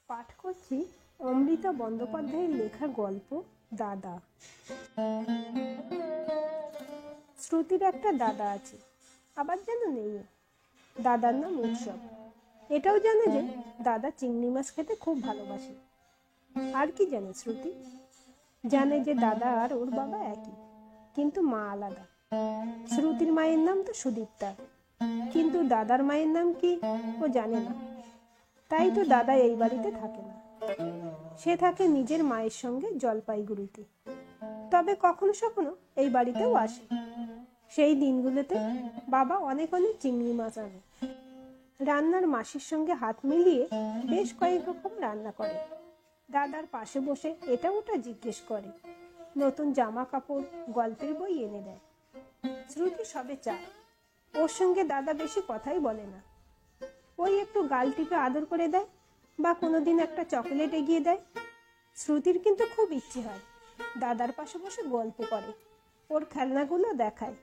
পাঠ করছি অমৃতা বন্দ্যোপাধ্যায়ের লেখা গল্প দাদা। শ্রুতির একটা দাদা আছে, আবার যেন নেই। দাদার নাম উৎসব। এটাও জানে যে দাদা চিংড়ি মাছ খেতে খুব ভালোবাসে। আর কি জানে শ্রুতি? জানে যে দাদা আর ওর বাবা একই, কিন্তু মা আলাদা। শ্রুতির মায়ের নাম তো সুদীপ্তা, কিন্তু দাদার মায়ের নাম কি ও জানে না। তাই তো দাদা এই বাড়িতে থাকে না। সে থাকে নিজের মায়ের সঙ্গে জলপাইগুড়িতে। তবে কখনো সখনো এই বাড়িতেও আসে। সেই দিনগুলোতে বাবা অনেক অনেক চিংড়ি মাছ আনে। রান্নার মাসির সঙ্গে হাত মিলিয়ে বেশ কয়েক রকম রান্না করে। দাদার পাশে বসে এটা ওটা জিজ্ঞেস করে। নতুন জামা কাপড়, গল্পের বই এনে দেয়। শ্রুতি সবে চায়। ওর সঙ্গে দাদা বেশি কথাই বলে না। ওই একটু গাল টিপে আদর করে দেয় বা কোনোদিন একটা চকলেট এগিয়ে দেয়। শ্রুতির কিন্তু খুব ইচ্ছে হয় দাদার পাশে বসে গল্প করে, ওর খেলনাগুলো দেখায়,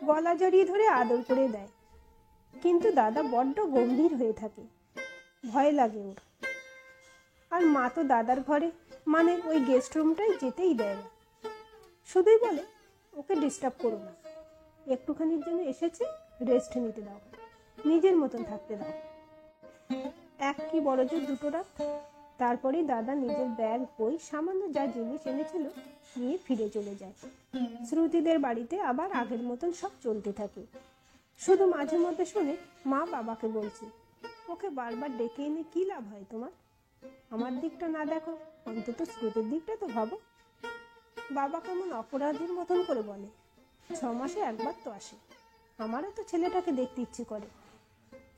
গলা জড়িয়ে ধরে আদর করে দেয়। কিন্তু দাদা বড্ড গম্ভীর হয়ে থাকে, ভয় লাগে ওর। আর মা তো দাদার ঘরে, মানে ওই গেস্ট রুমটাই যেতেই দেয় না। শুধুই বলে ওকে ডিস্টার্ব করো না, একটুখানির জন্য এসেছে, রেস্ট নিতে দাও, নিজের মতন থাকতে দাও। এক কি বড় জোর দুটো রাত। তারপরে দাদা নিজের ব্যাগ, বই, সামান্য যা জিনিস এনেছিল নিয়ে ফিরে চলে যায়। শ্রুতিদের বাড়িতে আবার আগের মতন সব চলতে থাকে। শুধু মাঝে মধ্যে শুনে মা বাবাকে বলছে, ওকে বারবার ডেকে এনে কি লাভ হয় তোমার? আমার দিকটা না দেখো, অন্তত শ্রুতির দিকটা তো ভাবো। বাবা কেমন অপরাধীর মতন করে বলে, 6 মাসে একবার তো আসে, আমারও তো ছেলেটাকে দেখতে ইচ্ছে করে।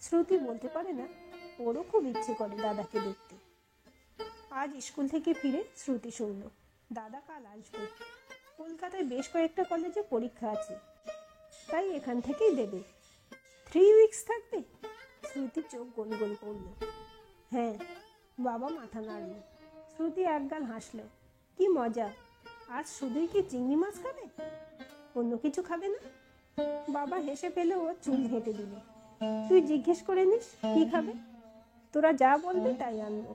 শ্রুতি বলতে পারে না ওরও খুব ইচ্ছে করে দাদাকে দেখতে। আজ স্কুল থেকে ফিরে শ্রুতি শুনল দাদা কাল আসবে। কলকাতায় বেশ কয়েকটা কলেজে পরীক্ষা আছে, তাই এখান থেকেই দেবে। 3 উইকস থাকবে? শ্রুতি চোখ গোল গোল করল। হ্যাঁ। বাবা মাথা নাড়ল। শ্রুতি একগাল হাসল। কি মজা, আজ শুধুই কি চিংড়ি মাছ খাবে? অন্য কিছু খাবে না? বাবা হেসে ফেলে ওর চুল হেঁটে দিল। তুই জিজ্ঞেস করে নিস কি খাবে, তোরা যা বলবি তাই আনবো।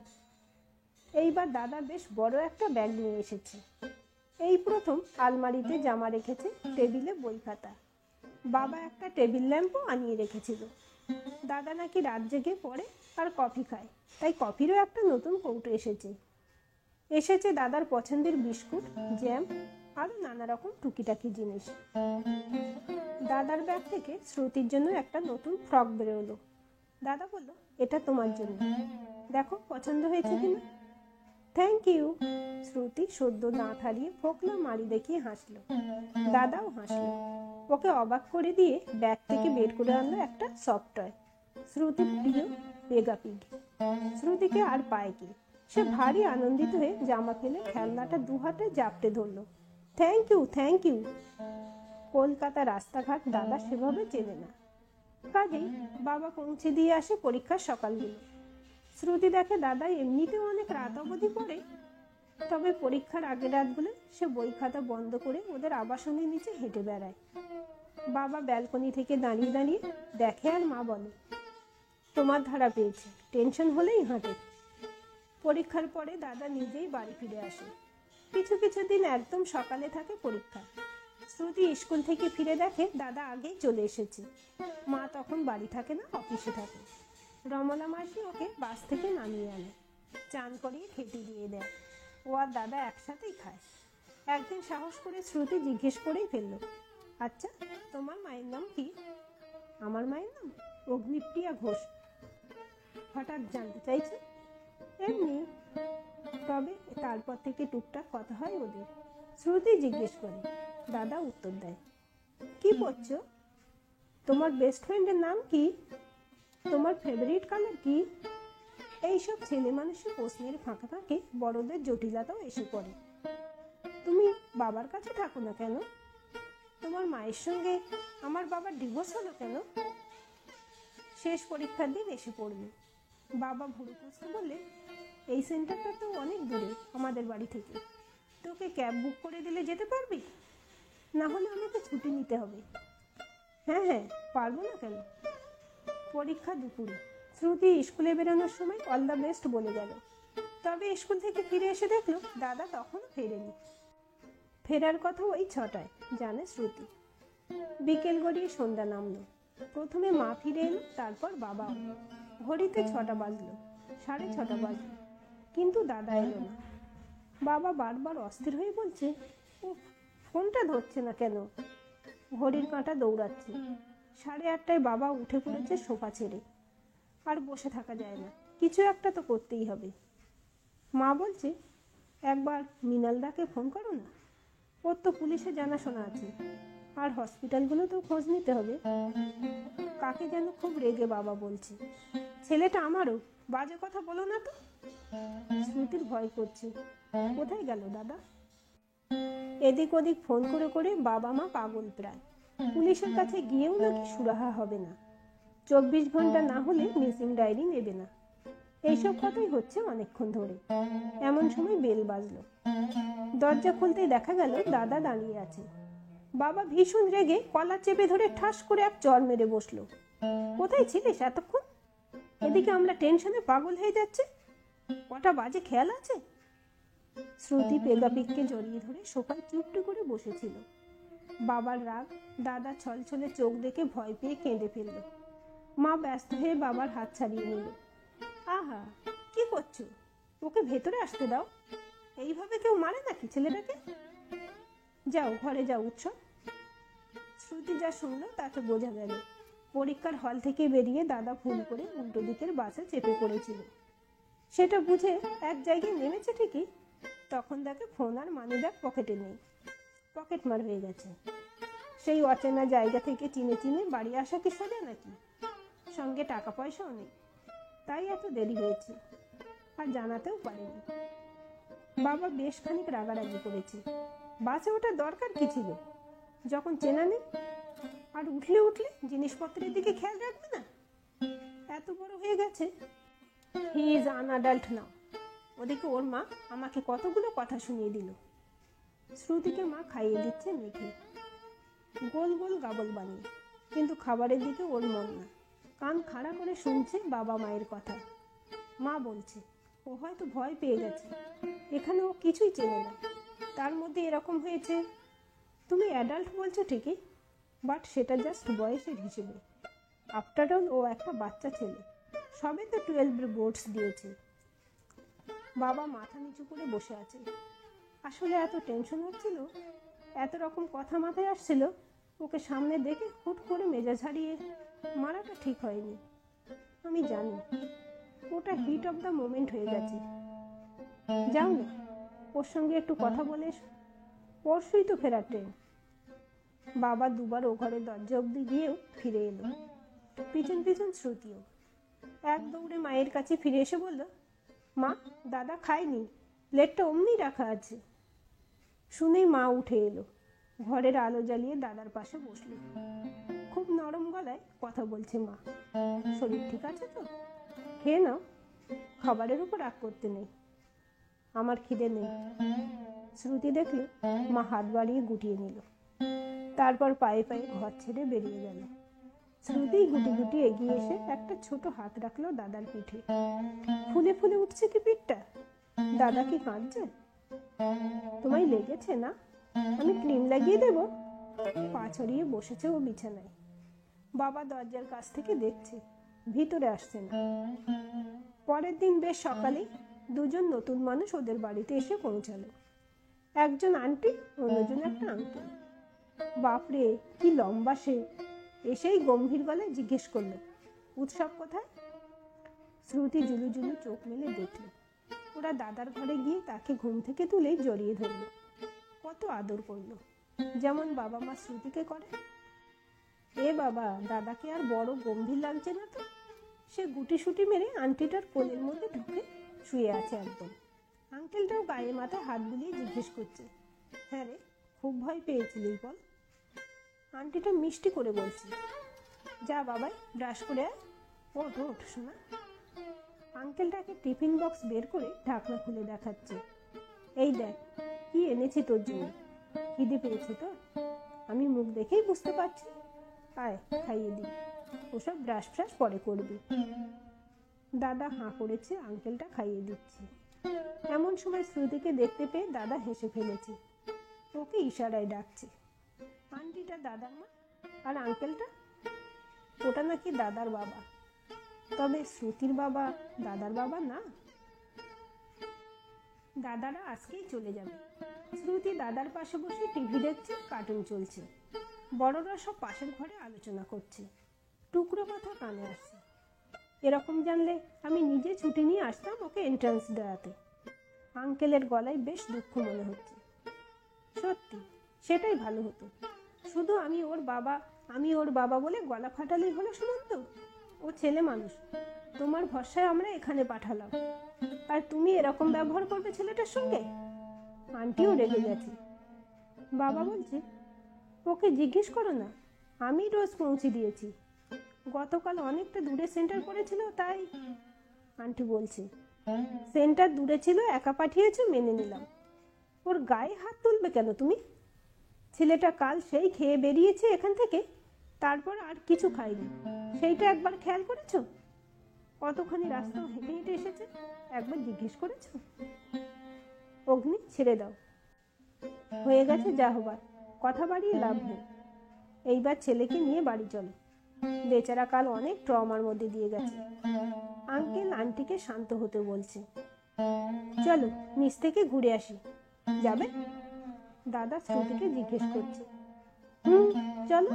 এইবার দাদা বেশ বড় একটা ব্যাগ নিয়ে এসেছে। এই প্রথম আলমারিতে জামা রেখেছে, টেবিলে বই খাতা। বাবা একটা টেবিল ল্যাম্পও আনিয়ে রেখেছিল। দাদা নাকি রাত জেগে পড়ে আর কফি খায়, তাই কফিরও একটা নতুন কৌটো এসেছে দাদার পছন্দের বিস্কুট, জ্যাম, আরো নানা রকম টুকিটাকি জিনিস। দাদার ব্যাগ থেকে শ্রুতির জন্য একটা নতুন ফ্রক বেরোলো। দাদা বলল, এটা তোমার জন্য, দেখো পছন্দ হয়েছে কিনা। Thank you. শ্রুতি সদ্য দাঁত হারিয়ে ফোকলা মারি দেখিয়ে হাসলো। দাদাও হাসলো। ওকে অবাক করে দিয়ে ব্যাগ থেকে বের করে আনলো একটা সফট টয়, শ্রুতির প্রিয় পেগা পিগ। শ্রুতিকে আর পায় কি, সে ভারী আনন্দিত হয়ে জামা ফেলে খেলনাটা 2 হাতে জাপটে ধরলো। Thank you, thank you. Kolkata রাস্তাঘাট দাদা সেভাবে চেনে না, কাজেই বাবা পৌঁছে দিয়ে আসে পরীক্ষার সকালগুলো। শ্রুতি দেখে দাদা এমনিতেও অনেক রাত অবধি পড়ে, তবে পরীক্ষার আগের রাতগুলো সে বই খাতা বন্ধ করে ওদের আবাসনের নিচে হেঁটে বেড়ায়। বাবা ব্যালকনি থেকে দাঁড়িয়ে দাঁড়িয়ে দেখে আর মা বলে, তোমার ধারা পেয়েছে, টেনশন হলেই হাঁটে। পরীক্ষার পরে দাদা নিজেই বাড়ি ফিরে আসে। কিছু কিছু দিন একদম সকালে থাকে পরীক্ষা। শ্রুতি স্কুল থেকে ফিরে দেখে দাদা আগেই চলে এসেছে। মা তখন বাড়ি থাকে না, অফিসে থাকে। রমলা মাসি ওকে বাস থেকে নামিয়ে আনে, চান করিয়ে খেতে দিয়ে দেয়। ও আর দাদা একসাথেই খায়। একদিন সাহস করে শ্রুতি জিজ্ঞেস করেই ফেললো, আচ্ছা তোমার মায়ের নাম কি? আমার মায়ের নাম অগ্নিপ্রিয়া ঘোষ। হঠাৎ জানতে চাইছে? এমনি। তবে তারপর থেকে টুকটাক কথা হয় ওদের। শ্রুতি জিজ্ঞেস করে, দাদা উত্তর দেয়, কি পড়ছো? তোমার বেস্ট ফ্রেন্ডের নাম কি? তোমার ফেভারিট কালার কি? এইসব ছেলে মানুষের প্রশ্নের ফাঁকে ফাঁকে বড়দের জটিলতাও এসে পড়ে। তুমি বাবার কাছে থাকো না কেন? তোমার মায়ের সঙ্গে আমার বাবার ডিভোর্স হলো কেন? শেষ পরীক্ষার দিন এসে পড়বে। বাবা ভুরু কুঁচকে বললে, এই সেন্টারটা তো অনেক দূরে আমাদের বাড়ি থেকে, তোকে ক্যাব বুক করে দিলে যেতে পারবি? না হলে আমাকে ছুটি নিতে হবে। হ্যাঁ হ্যাঁ, পারবো না কেন? পরীক্ষা দুপুরে, শ্রুতি স্কুলে বেরোনোর সময় অল দ্য বেস্ট বলে গেল। তবে স্কুল থেকে ফিরে এসে দেখলো দাদা তখনও ফেরেনি। ফেরার কথা ওই 6টায়, জানে শ্রুতি। বিকেল গড়িয়ে সন্ধ্যা নামলো। প্রথমে মা ফিরে এলো, তারপর বাবাও। ঘড়িতে 6টা বাজলো, 6:30 বাজলো, কিন্তু দাদা এলো না। বাবা বারবার অস্থির হয়ে বলছে, ও ফোনটা ধরছে না কেন? ঘড়ির কাঁটা দৌড়াচ্ছে। 8:30টায় বাবা উঠে পড়েছে সোফা ছেড়ে। আর বসে থাকা যায় না, কিছু একটা তো করতেই হবে। মা বলছে, একবার মৃণালদাকে ফোন করো না, ওর তো পুলিশে জানাশোনা আছে, আর হসপিটালগুলোতেও খোঁজ নিতে হবে। কাকে যেন খুব রেগে বাবা বলছে, ছেলেটা আমারও, বাজে কথা বলো না তো। শ্রুতির ভয় করছে, কোথায় গেল দাদা? এদিক ওদিক ফোন করে করে বাবা মা পাগল প্রায়। পুলিশের কাছে গিয়েও নাকি সুরাহা হবে না, 24 ঘন্টা না হলে মিসিং ডায়েরি নেবে না। এইসব কথাই হচ্ছে অনেকক্ষণ ধরে। এমন সময় বেল বাজলো। দরজা খুলতেই দেখা গেল দাদা দাঁড়িয়ে আছে। বাবা ভীষণ রেগে কলার চেপে ধরে ঠাস করে এক চড় মেরে বসলো। কোথায় ছিলিস এতক্ষণ? এদিকে আমরা টেনশনে পাগল হয়ে যাচ্ছে, কটা বাজে খেয়াল আছে? শ্রুতি পেগাপিককে জড়িয়ে ধরে সোফায় চুপটি করে বসেছিল। বাবার রাগ, দাদা ছলছলে চোখ দেখে ভয় পেয়ে কেঁদে ফেলল। মা ব্যস্ত হয়ে বাবার হাত ছাড়িয়ে নিল। আহা, কি করছো? ওকে ভেতরে আসতে দাও। এইভাবে কেউ মারে নাকি ছেলেটাকে? যাও ঘরে যাও উৎসব। শ্রুতি যা শুনলো তাতে বোঝা গেল পরীক্ষার হল থেকে বেরিয়ে দাদা ভুল করে উল্টো দিকের বাসে চেপে পড়েছিল। সেটা বুঝে এক জায়গায় নেমেছে ঠিকই, তখন দেখে ফোন আর মানিব্যাগ পকেটে নেই, পকেটমার হয়ে গেছে। সেই অচেনা জায়গা থেকে চিনে চিনে বাড়ি আসা কি সোজা নাকি? সঙ্গে টাকা পয়সাও নেই, তাই এত দেরি হয়েছে, আর জানাতেও পারেনি। বাবা বেশ খানিক রাগারাগি করেছে। বাসে ওঠার দরকার কি ছিল যখন চেনা নেই? আর উঠলে জিনিসপত্রের দিকে খেয়াল রাখবে না? এত বড় হয়ে গেছে। হি ইজ আন অ্যাডাল্ট নাও। ওদিকে ওর মা আমাকে কতগুলো কথা শুনিয়ে দিল। শ্রুতিকে মা খাইয়ে দিচ্ছে মেখে, গোল গোল গাবল বানিয়ে, কিন্তু খাবারের দিকে ওর মন না। কান খাড়া করে শুনছে বাবা মায়ের কথা। মা বলছে, ও হয়তো ভয় পেয়ে গেছে, এখানে ও কিছুই চেনে না, তার মধ্যে এরকম হয়েছে। তুমি অ্যাডাল্ট বলছো ঠিকই, বাট সেটা জাস্ট বয়সের হিসেবে। আফটার অল ও একটা বাচ্চা ছেলে, সবে তো 12 বোর্ডস দিয়েছে। বাবা মাথা নিচু করে বসে আছে। আসলে এত টেনশন হচ্ছিল, এত রকম কথা মাথায় আসছিল, ওকে সামনে দেখে হুট করে মেজাজ হারিয়ে মারাটা ঠিক হয়নি। আমি জানি ওটা হিট অফ দ্য মোমেন্ট হয়ে গেছে। যাও না, ওর সঙ্গে একটু কথা বলে এসো, পরশুই তো ফেরার ট্রেন। বাবা দুবার ও ঘরের দরজা অব্দি গিয়েও ফিরে এলো, পিছন পিছন শ্রুতিও। এক দৌড়ে মায়ের কাছে ফিরে এসে বলল, মা, দাদা খায়নি, প্লেটটা অমনি রাখা আছে। শুনেই মা উঠে এলো, ঘরের আলো জ্বালিয়ে দাদার পাশে বসলো। খুব নরম গলায় কথা বলছে মা, শরীর ঠিক আছে তো? খেয়ে নাও, খাবারের উপর রাগ করতে নেই। আমার খিদে নেই। শ্রুতি দেখলো মা হাত বাড়িয়ে গুটিয়ে নিল, তারপর পায়ে পায়ে ঘর ছেড়ে বেরিয়ে গেল। শ্রুতি গুটি গুটি এগিয়ে এসে একটা ছোট হাত রাখলো দাদার পিঠে। ফুলে ফুলে উঠছে কি পিঠটা? দাদা কি কাঁদছে? তোমায় লেগেছে না? আমি ক্রিম লাগিয়ে দেব। পা ছড়িয়ে বসেছে ও বিছানায়। বাবা দরজার কাছ থেকে দেখছে, ভিতরে আসছে না। পরের দিন বেশ সকালেই দুজন নতুন মানুষ ওদের বাড়িতে এসে পৌঁছালো। একজন আন্টি, অন্যজন একটা আঙ্কেল। বাপরে, কি লম্বা সে! এসেই গম্ভীর গলায় জিজ্ঞেস করলো, উৎসব কোথায়? শ্রুতি জুলু জুলু চোখ মেলে দেখল। ওরা দাদার ঘরে গিয়ে তাকে ঘুম থেকে তুলে জড়িয়ে ধরলো, কত আদর করলো, যেমন বাবা মা শ্রুতিকে করে। এ বাবা, দাদাকে আর বড় গম্ভীর লাগছে না তো? সে গুটি সুটি মেরে আন্টিটার কোলের মধ্যে ঢুকে শুয়ে আছে একদম। আঙ্কেলটাও গায়ে মাথায় হাত বুলিয়ে জিজ্ঞেস করছে, হ্যাঁ রে, খুব ভয় পেয়েছিলিস বল? আন্টিটা মিষ্টি করে বলছে, যা বাবাই, ব্রাশ করে আয়, ওঠ ওঠ শোনা। আঙ্কেলটাকে টিফিন বক্স বের করে ঢাকনা খুলে দেখাচ্ছে, এই দেখ কি এনেছি তোর জন্য। খিদে পেয়েছে তো? আমি মুখ দেখেই বুঝতে পারছি। আয় খাইয়ে দিই, ওসব ব্রাশ ফ্রাশ পরে করবি। দাদা হাঁ করেছে, আঙ্কেলটা খাইয়ে দিচ্ছে। এমন সময় শ্রুতিকে দেখতে পেয়ে দাদা হেসে ফেলেছে। ওকে ইশারায় ডাকছে। আন্টিটা দাদার মা, আর আঙ্কেলটা ওটা নাকি দাদার বাবা। তবে শ্রুতির বাবা দাদার বাবা না। দাদারা আজকেই চলে যাবে। শ্রুতি দাদার পাশে বসে টিভি দেখছে, কার্টুন চলছে। বড়রা সব পাশের ঘরে আলোচনা করছে। টুকরো কথা কানে আসছে। এরকম জানলে আমি নিজে ছুটি নিয়ে আসতাম ওকে এন্ট্রান্স দেওয়াতে। আঙ্কেলের গলায় বেশ দুঃখ মনে হচ্ছে। সত্যি সেটাই ভালো হতো। শুধু আমি ওর বাবা বলে গলা ফাটালেই হলো সুমন্ত। ও ছেলে মানুষ, তোমার ভরসায় আমরা এখানে পাঠালাম, আর তুমি এরকম ব্যবহার করবে ছেলেটার সঙ্গে? আন্টিও রেগে গেছে। বাবা বলছে, ওকে জিজ্ঞেস করো না, আমি রোজ পৌঁছে দিয়েছি। গতকাল অনেকটা দূরে সেন্টার করেছিল তাই। আন্টি বলছে, সেন্টার দূরে ছিল, একা পাঠিয়েছো মেনে নিলাম। ওর গায়ে হাত তুলবে কেন তুমি? ছেলেটা কাল সেই খেয়ে বেরিয়েছে এখান থেকে, তারপর আর কিছু খাইনি। সেইটা একবার খেয়াল করেছো? কতখানি রাস্তা হেঁটে হেঁটে এসেছে, একবার জিজ্ঞেস করেছো? অগ্নি, ছেড়ে দাও, হয়ে গেছে যা হবার, কথা বাড়িয়ে লাভ নেই। এইবার ছেলেকে নিয়ে বাড়ি চলো। বেচারা কাল অনেক ট্রমার মধ্যে দিয়ে গেছে। আঙ্কেল আন্টিকে শান্ত হতে বলছে। চলো নিচ থেকে ঘুরে আসি। যাবে? দাদা শ্রুতিকে জিজ্ঞেস করছে। চলো।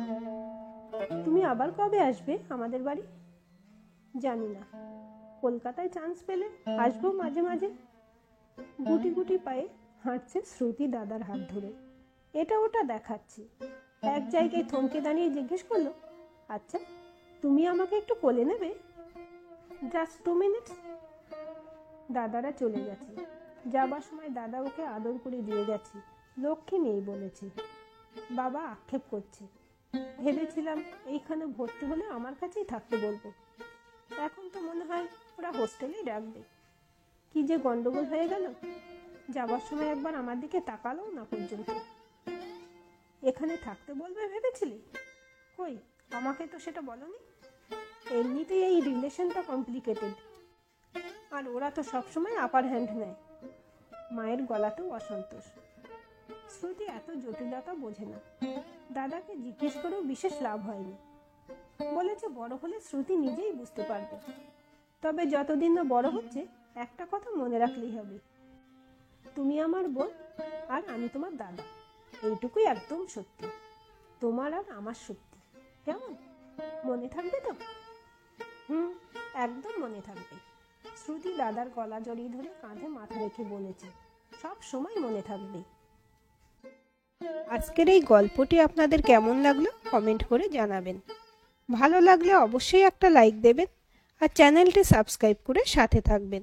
তুমি আবার কবে আসবে আমাদের বাড়ি? জানি না, কলকাতায় চান্স পেলে আসবো মাঝে মাঝে। গুটি গুটি পায়ে হাঁটছে শ্রুতি দাদার হাত ধরে। এটা ওটা দেখাচ্ছে। এক জায়গায় থমকে দাঁড়িয়ে জিজ্ঞেস করলো, আচ্ছা তুমি আমাকে একটু কোলে নেবে? Just 2 minutes. দাদারা চলে গেছে। যাবার সময় দাদা ওকে আদর করে দিয়ে গেছে, লক্ষ্মী নেই বলেছে। বাবা আক্ষেপ করছে। ভেবেছিলাম এইখানে ভর্তি হলে আমার কাছেই থাকতে বলবো, এখন তো মনে হয় ওরা হোস্টেলেই রাখবে। কি যে গন্ডগোল হয়ে গেল, যাবার সময় একবার আমার দিকে তাকালো না পর্যন্ত। এখানে থাকতে বলবে ভেবেছিলি? কই, আমাকে তো সেটা বলনি। এমনিতেই এই রিলেশনটা কমপ্লিকেটেড, আর ওরা তো সবসময় আপার হ্যান্ড নেয়। মায়ের গলাতেও অসন্তোষ। শ্রুতি এত জটিলতা বোঝে না। দাদাকে জিজ্ঞেস করেও বিশেষ লাভ হয়নি। বলেছে বড় হলে শ্রুতি নিজেই বুঝতে পারবে। তবে যতদিন না বড় হচ্ছে, একটা কথা মনে রাখলেই হবে, তুমি আমার বোন আর আমি তোমার দাদা। এইটুকুই একদম সত্যি, তোমার আর আমার সত্যি। কেমন, মনে থাকবে তো? একদম মনে থাকবে। শ্রুতি দাদার গলা জড়িয়ে ধরে কাঁধে মাথা রেখে বলেছে, সব সময় মনে থাকবে। আজকের এই গল্পটি আপনাদের কেমন লাগলো কমেন্ট করে জানাবেন। ভালো লাগলে অবশ্যই একটা লাইক দেবেন, আর চ্যানেলটি সাবস্ক্রাইব করে সাথে থাকবেন।